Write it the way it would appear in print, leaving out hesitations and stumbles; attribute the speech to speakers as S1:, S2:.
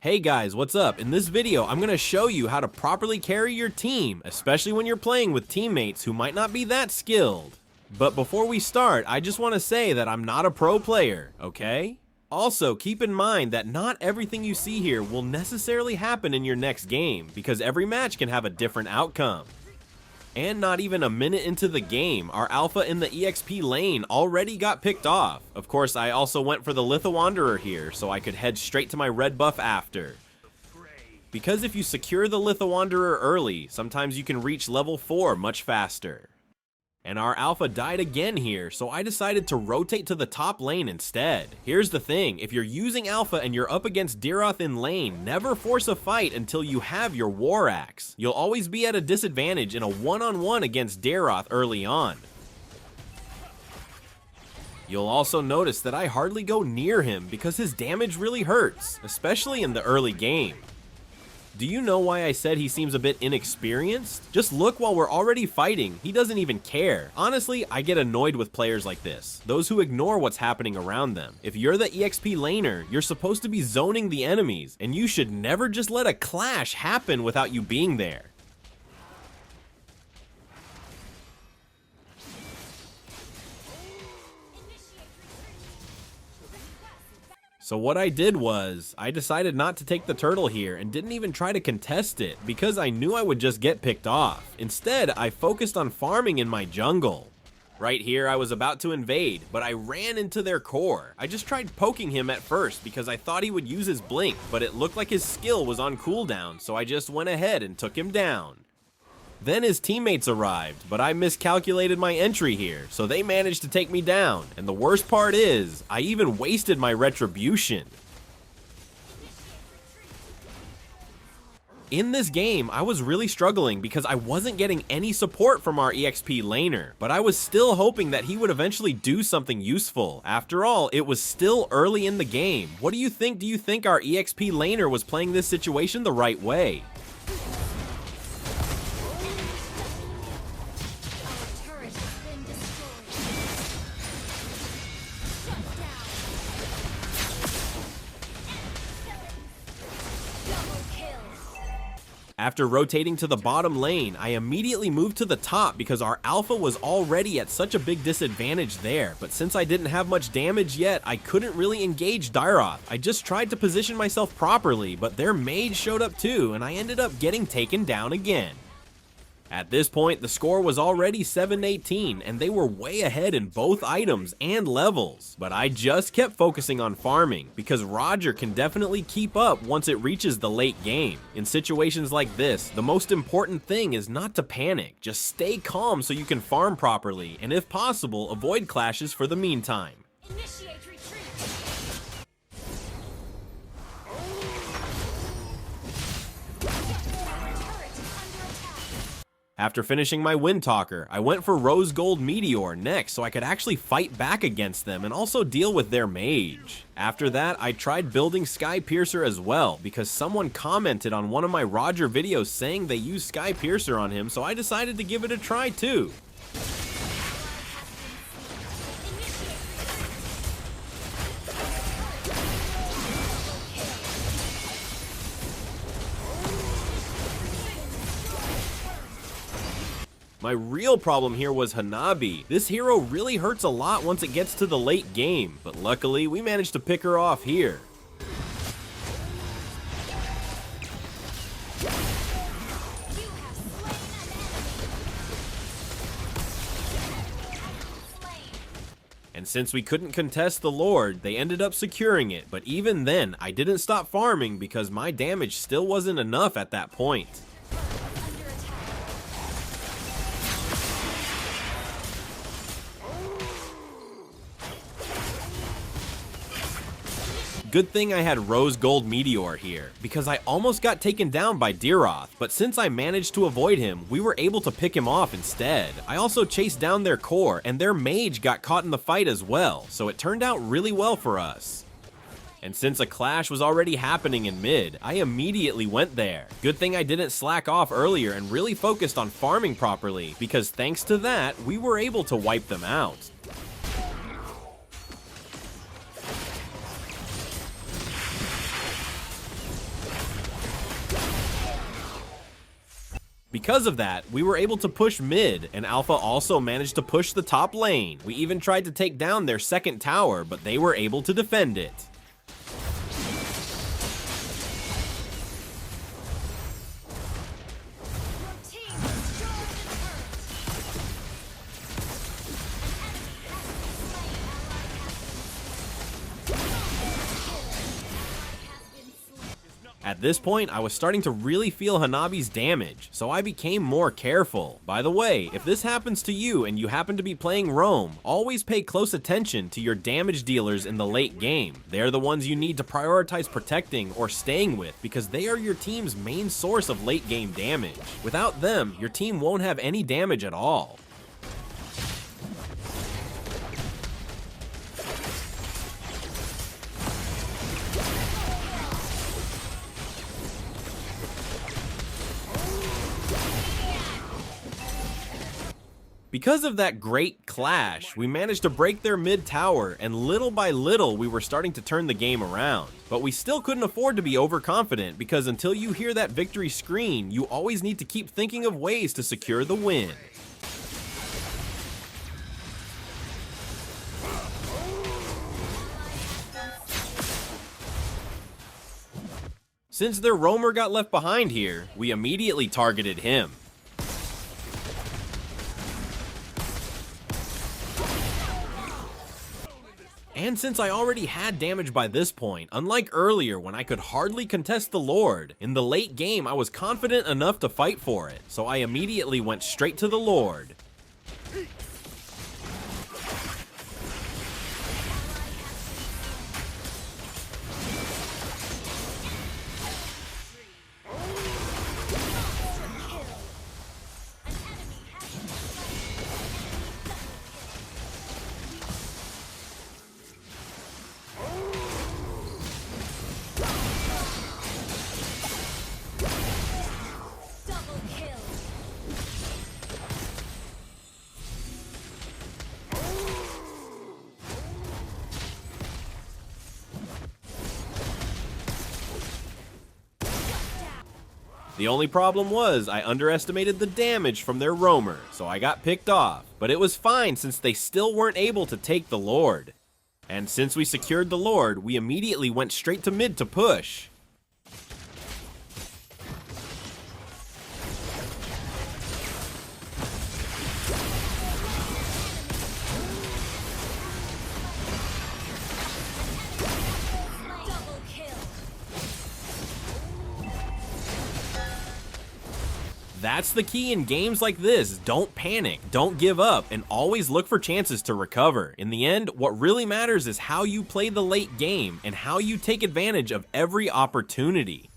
S1: Hey guys, what's up? In this video, I'm gonna show you how to properly carry your team, especially when you're playing with teammates who might not be that skilled. But before we start, I just wanna say that I'm not a pro player, okay? Also, keep in mind that not everything you see here will necessarily happen in your next game, because every match can have a different outcome. And not even a minute into the game, our alpha in the EXP lane already got picked off. Of course, I also went for the Lithowanderer here, so I could head straight to my red buff after. Because if you secure the Lithowanderer early, sometimes you can reach level 4 much faster. And our alpha died again here, so I decided to rotate to the top lane instead. Here's the thing, if you're using alpha and you're up against Diroth in lane, never force a fight until you have your War Axe. You'll always be at a disadvantage in a one-on-one against Diroth early on. You'll also notice that I hardly go near him because his damage really hurts, especially in the early game. Do you know why I said he seems a bit inexperienced? Just look, while we're already fighting, he doesn't even care. Honestly, I get annoyed with players like this, those who ignore what's happening around them. If you're the EXP laner, you're supposed to be zoning the enemies, and you should never just let a clash happen without you being there. So what I did was, I decided not to take the turtle here and didn't even try to contest it because I knew I would just get picked off. Instead, I focused on farming in my jungle. Right here, I was about to invade, but I ran into their core. I just tried poking him at first because I thought he would use his blink, but it looked like his skill was on cooldown, so I just went ahead and took him down. Then his teammates arrived, but I miscalculated my entry here, so they managed to take me down. And the worst part is, I even wasted my retribution. In this game, I was really struggling because I wasn't getting any support from our EXP laner, but I was still hoping that he would eventually do something useful. After all, it was still early in the game. What do you think? Do you think our EXP laner was playing this situation the right way? After rotating to the bottom lane, I immediately moved to the top because our alpha was already at such a big disadvantage there, but since I didn't have much damage yet, I couldn't really engage Diroth. I just tried to position myself properly, but their mage showed up too, and I ended up getting taken down again. At this point, the score was already 7-18, and they were way ahead in both items and levels. But I just kept focusing on farming, because Roger can definitely keep up once it reaches the late game. In situations like this, the most important thing is not to panic. Just stay calm so you can farm properly, and if possible, avoid clashes for the meantime.
S2: Initiate retreat.
S1: After finishing my Wind Talker, I went for Rose Gold Meteor next so I could actually fight back against them and also deal with their mage. After that, I tried building Sky Piercer as well because someone commented on one of my Roger videos saying they used Sky Piercer on him, so I decided to give it a try too. My real problem here was Hanabi. This hero really hurts a lot once it gets to the late game, but luckily we managed to pick her off here. And since we couldn't contest the Lord, they ended up securing it, but even then, I didn't stop farming because my damage still wasn't enough at that point. Good thing I had Rose Gold Meteor here, because I almost got taken down by Diroth, but since I managed to avoid him, we were able to pick him off instead. I also chased down their core, and their mage got caught in the fight as well, so it turned out really well for us. And since a clash was already happening in mid, I immediately went there. Good thing I didn't slack off earlier and really focused on farming properly, because thanks to that, we were able to wipe them out. Because of that, we were able to push mid, and Alpha also managed to push the top lane. We even tried to take down their second tower, but they were able to defend it. At this point, I was starting to really feel Hanabi's damage, so I became more careful. By the way, if this happens to you and you happen to be playing Roam, always pay close attention to your damage dealers in the late game. They're the ones you need to prioritize protecting or staying with because they are your team's main source of late game damage. Without them, your team won't have any damage at all. Because of that great clash, we managed to break their mid tower, and little by little we were starting to turn the game around. But we still couldn't afford to be overconfident because until you hear that victory screen, you always need to keep thinking of ways to secure the win. Since their roamer got left behind here, we immediately targeted him. And since I already had damage by this point, unlike earlier when I could hardly contest the Lord, in the late game I was confident enough to fight for it, so I immediately went straight to the Lord. The only problem was I underestimated the damage from their roamer, so I got picked off. But it was fine since they still weren't able to take the Lord. And since we secured the Lord, we immediately went straight to mid to push. That's the key in games like this. Don't panic, don't give up, and always look for chances to recover. In the end, what really matters is how you play the late game and how you take advantage of every opportunity.